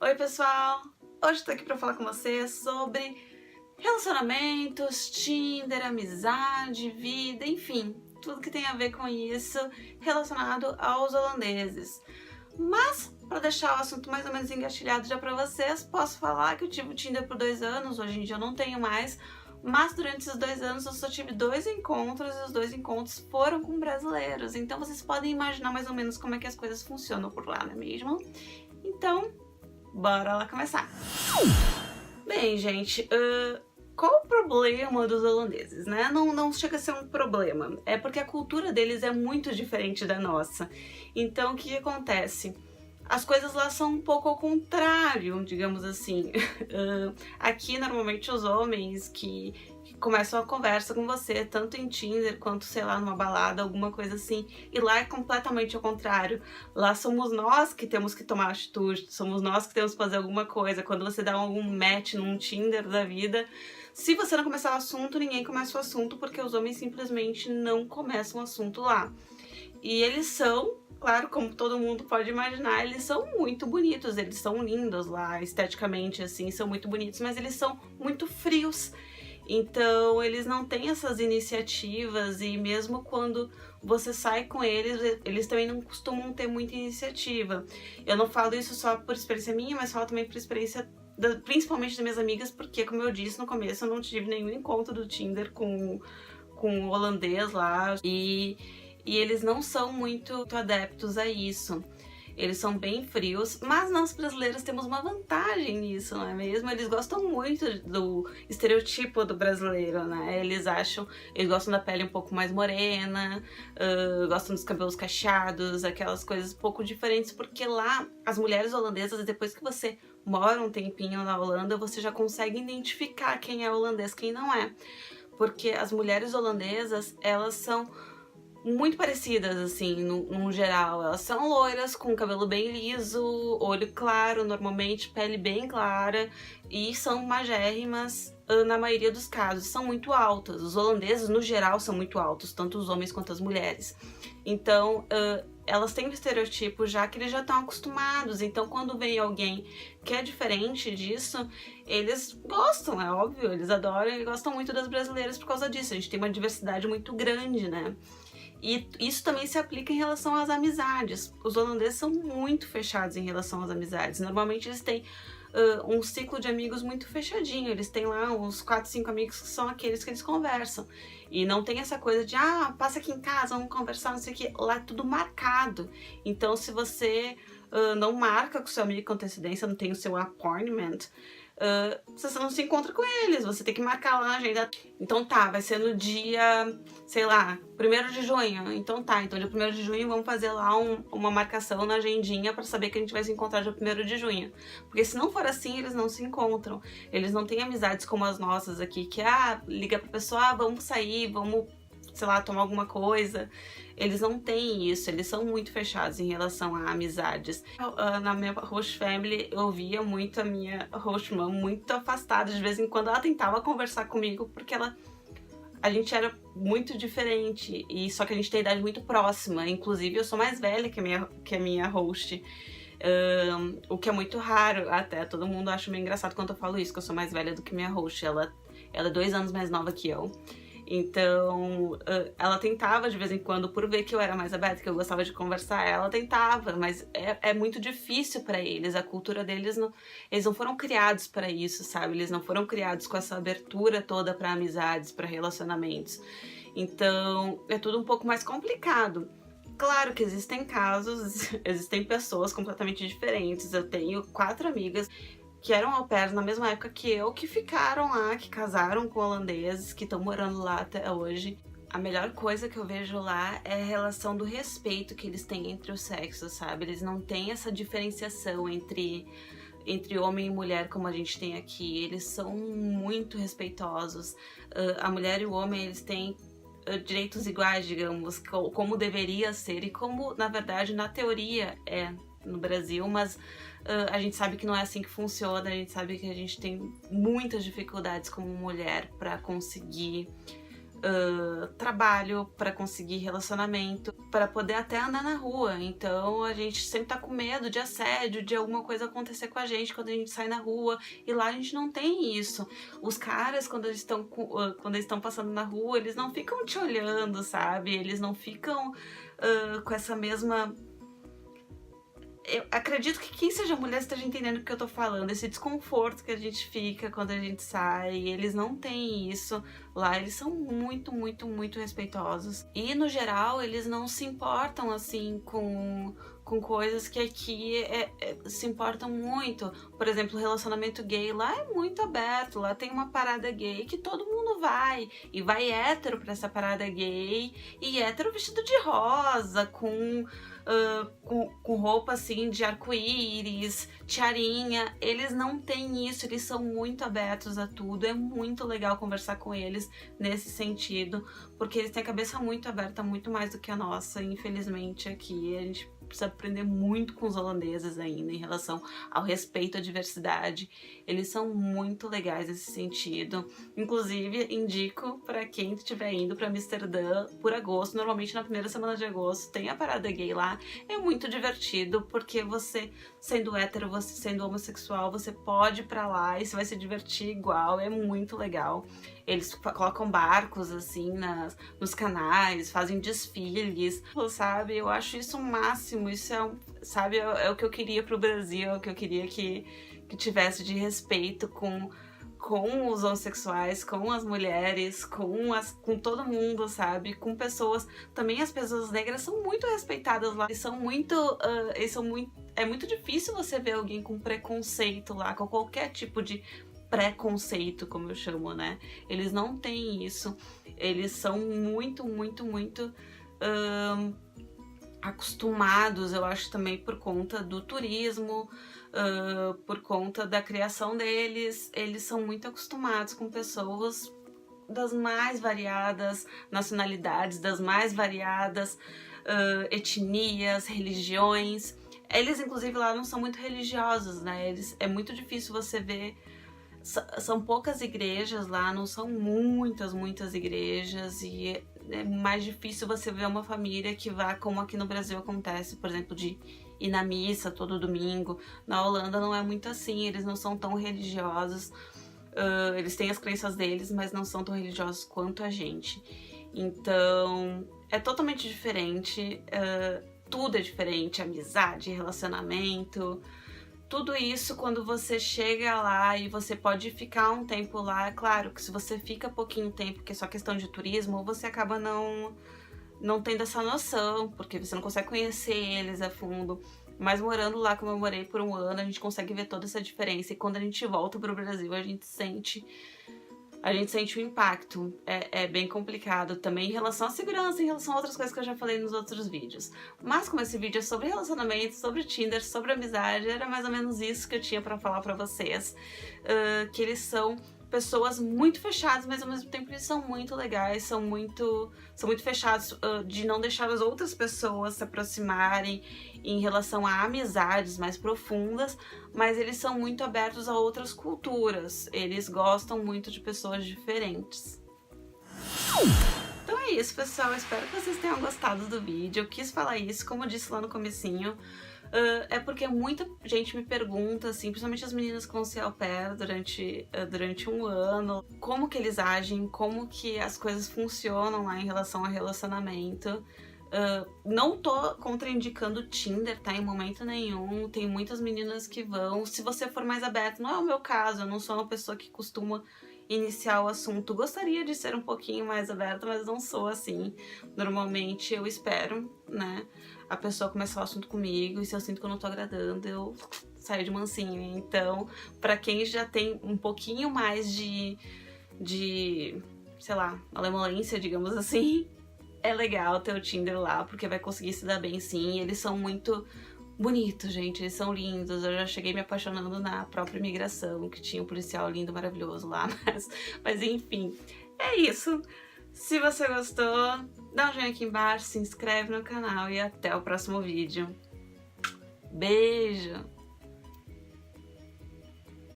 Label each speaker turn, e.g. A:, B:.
A: Oi pessoal, hoje eu tô aqui pra falar com vocês sobre relacionamentos, Tinder, amizade, vida, enfim, tudo que tem a ver com isso relacionado aos holandeses. Mas, para deixar o assunto mais ou menos engatilhado já pra vocês, posso falar que eu tive o Tinder por 2 anos, hoje em dia eu não tenho mais, mas durante esses 2 anos eu só tive 2 encontros e os 2 encontros foram com brasileiros, então vocês podem imaginar mais ou menos como é que as coisas funcionam por lá, não é mesmo? Então, bora lá começar! Bem, gente, qual o problema dos holandeses, né? Não chega a ser um problema, é porque a cultura deles é muito diferente da nossa. Então, o que acontece? As coisas lá são um pouco ao contrário, digamos assim. Aqui, normalmente, os homens que começam a conversa com você, tanto em Tinder quanto, sei lá, numa balada, alguma coisa assim. E lá é completamente ao contrário. Lá somos nós que temos que tomar atitude, somos nós que temos que fazer alguma coisa. Quando você dá algum match num Tinder da vida, se você não começar o assunto, ninguém começa o assunto, porque os homens simplesmente não começam o assunto lá. E eles são, claro, como todo mundo pode imaginar, eles são muito bonitos, eles são lindos lá, esteticamente, assim, são muito bonitos, mas eles são muito frios. Então, eles não têm essas iniciativas e mesmo quando você sai com eles, eles também não costumam ter muita iniciativa. Eu não falo isso só por experiência minha, mas falo também por experiência principalmente das minhas amigas, porque, como eu disse no começo, eu não tive nenhum encontro do Tinder com o holandês lá e eles não são muito adeptos a isso. Eles são bem frios, mas nós brasileiros temos uma vantagem nisso, não é mesmo? Eles gostam muito do estereotipo do brasileiro, né? Eles gostam da pele um pouco mais morena, gostam dos cabelos cacheados, aquelas coisas um pouco diferentes, porque lá as mulheres holandesas, depois que você mora um tempinho na Holanda, você já consegue identificar quem é holandês, quem não é. Porque as mulheres holandesas, elas são muito parecidas, assim, no geral. Elas são loiras, com cabelo bem liso, olho claro, normalmente, pele bem clara, e são magérrimas na maioria dos casos. São muito altas. Os holandeses, no geral, são muito altos, tanto os homens quanto as mulheres. Então, elas têm um estereotipo já que eles já estão acostumados. Então, quando vem alguém que é diferente disso, eles gostam, é óbvio, eles adoram e gostam muito das brasileiras por causa disso. A gente tem uma diversidade muito grande, né? E isso também se aplica em relação às amizades. Os holandeses são muito fechados em relação às amizades. Normalmente eles têm um ciclo de amigos muito fechadinho. Eles têm lá uns 4, 5 amigos que são aqueles que eles conversam. E não tem essa coisa de, passa aqui em casa, vamos conversar, não sei o que. Lá é tudo marcado. Então, se você não marca com seu amigo com antecedência, não tem o seu appointment, você não se encontra com eles, você tem que marcar lá na agenda. Então tá, vai ser no dia, sei lá, 1º de junho. Então tá, então dia 1º de junho vamos fazer lá uma marcação na agendinha pra saber que a gente vai se encontrar dia 1º de junho. Porque se não for assim, eles não se encontram. Eles não têm amizades como as nossas aqui, que liga pra pessoa, vamos sair, vamos, sei lá, tomar alguma coisa. Eles não têm isso, eles são muito fechados em relação a amizades. Na minha host family, eu via muito a minha host mom muito afastada. De vez em quando ela tentava conversar comigo, porque a gente era muito diferente, e só que a gente tem idade muito próxima. Inclusive, eu sou mais velha que a minha host. O que é muito raro, até todo mundo acha meio engraçado quando eu falo isso, que eu sou mais velha do que minha host. Ela é 2 anos mais nova que eu. Então, ela tentava de vez em quando, por ver que eu era mais aberta, que eu gostava de conversar, ela tentava, mas é muito difícil pra eles. A cultura deles, eles não foram criados pra isso, sabe? Eles não foram criados com essa abertura toda pra amizades, pra relacionamentos. Então, é tudo um pouco mais complicado. Claro que existem casos, existem pessoas completamente diferentes. Eu tenho 4 amigas que eram au pairs na mesma época que eu, que ficaram lá, que casaram com holandeses, que estão morando lá até hoje. A melhor coisa que eu vejo lá é a relação do respeito que eles têm entre os sexos, sabe? Eles não têm essa diferenciação entre homem e mulher como a gente tem aqui. Eles são muito respeitosos. A mulher e o homem, eles têm direitos iguais, digamos, como deveria ser e como, na verdade, na teoria é no Brasil, mas a gente sabe que não é assim que funciona, a gente sabe que a gente tem muitas dificuldades como mulher para conseguir trabalho, para conseguir relacionamento, para poder até andar na rua. Então a gente sempre tá com medo de assédio, de alguma coisa acontecer com a gente quando a gente sai na rua, e lá a gente não tem isso. Os caras, quando eles estão passando na rua, eles não ficam te olhando, sabe? Eles não ficam com essa mesma... Eu acredito que quem seja mulher esteja entendendo o que eu tô falando, esse desconforto que a gente fica quando a gente sai. Eles não têm isso lá, eles são muito, muito, muito respeitosos. E, no geral, eles não se importam, assim, com coisas que aqui se importam muito. Por exemplo, o relacionamento gay lá é muito aberto, lá tem uma parada gay que todo mundo vai. E vai hétero pra essa parada gay, e hétero vestido de rosa, com roupa assim de arco-íris, tiarinha. Eles não têm isso, eles são muito abertos a tudo. É muito legal conversar com eles nesse sentido, porque eles têm a cabeça muito aberta, muito mais do que a nossa. Infelizmente aqui a gente precisa aprender muito com os holandeses ainda em relação ao respeito à diversidade. Eles são muito legais nesse sentido. Inclusive, indico para quem estiver indo para Amsterdã por agosto, normalmente na primeira semana de agosto tem a parada gay lá. É muito divertido, porque você, sendo hétero, você sendo homossexual, você pode ir pra lá e você vai se divertir igual. É muito legal. Eles colocam barcos assim nos canais, fazem desfiles, sabe? Eu acho isso o máximo. Isso sabe, é o que eu queria pro Brasil, é o que eu queria que tivesse de respeito com os homossexuais, com as mulheres, com todo mundo, sabe? Com pessoas. Também as pessoas negras são muito respeitadas lá. É muito difícil você ver alguém com preconceito lá, com qualquer tipo de preconceito, como eu chamo, né? Eles não têm isso. Eles são muito, muito, muito acostumados, eu acho, também por conta do turismo, por conta da criação deles. Eles são muito acostumados com pessoas das mais variadas nacionalidades, das mais variadas etnias, religiões. Eles, inclusive, lá não são muito religiosos, né? É muito difícil você ver. São poucas igrejas lá, não são muitas igrejas, e é mais difícil você ver uma família que vá, como aqui no Brasil acontece, por exemplo, de ir na missa todo domingo. Na Holanda não é muito assim, eles não são tão religiosos, eles têm as crenças deles, mas não são tão religiosos quanto a gente. Então, é totalmente diferente, tudo é diferente, amizade, relacionamento... Tudo isso, quando você chega lá e você pode ficar um tempo lá, é claro que se você fica pouquinho tempo, que é só questão de turismo, você acaba não tendo essa noção, porque você não consegue conhecer eles a fundo. Mas morando lá, como eu morei por um ano, a gente consegue ver toda essa diferença. E quando a gente volta pro Brasil, a gente sente o impacto. É bem complicado também em relação à segurança, em relação a outras coisas que eu já falei nos outros vídeos. Mas como esse vídeo é sobre relacionamento, sobre Tinder, sobre amizade, era mais ou menos isso que eu tinha pra falar pra vocês. Que eles são pessoas muito fechadas, mas ao mesmo tempo eles são muito legais, são muito fechados de não deixar as outras pessoas se aproximarem em relação a amizades mais profundas, mas eles são muito abertos a outras culturas, eles gostam muito de pessoas diferentes. Então é isso, pessoal, eu espero que vocês tenham gostado do vídeo. Eu quis falar isso, como eu disse lá no comecinho, é porque muita gente me pergunta, assim, principalmente as meninas que vão ser au pair durante um ano, como que eles agem, como que as coisas funcionam lá em relação ao relacionamento. Não tô contraindicando o Tinder, tá? Em momento nenhum. Tem muitas meninas que vão. Se você for mais aberto, não é o meu caso, eu não sou uma pessoa que costuma iniciar o assunto. Gostaria de ser um pouquinho mais aberta, mas não sou assim. Normalmente eu espero, né, a pessoa começar o assunto comigo, e se eu sinto que eu não tô agradando, eu saio de mansinho. Então, pra quem já tem um pouquinho mais de sei lá, malemolência, digamos assim, é legal ter o Tinder lá, porque vai conseguir se dar bem sim. Eles são muito bonitos, gente, eles são lindos. Eu já cheguei me apaixonando na própria imigração, que tinha um policial lindo, maravilhoso lá, mas enfim, é isso. Se você gostou, dá um joinha aqui embaixo, se inscreve no canal e até o próximo vídeo. Beijo!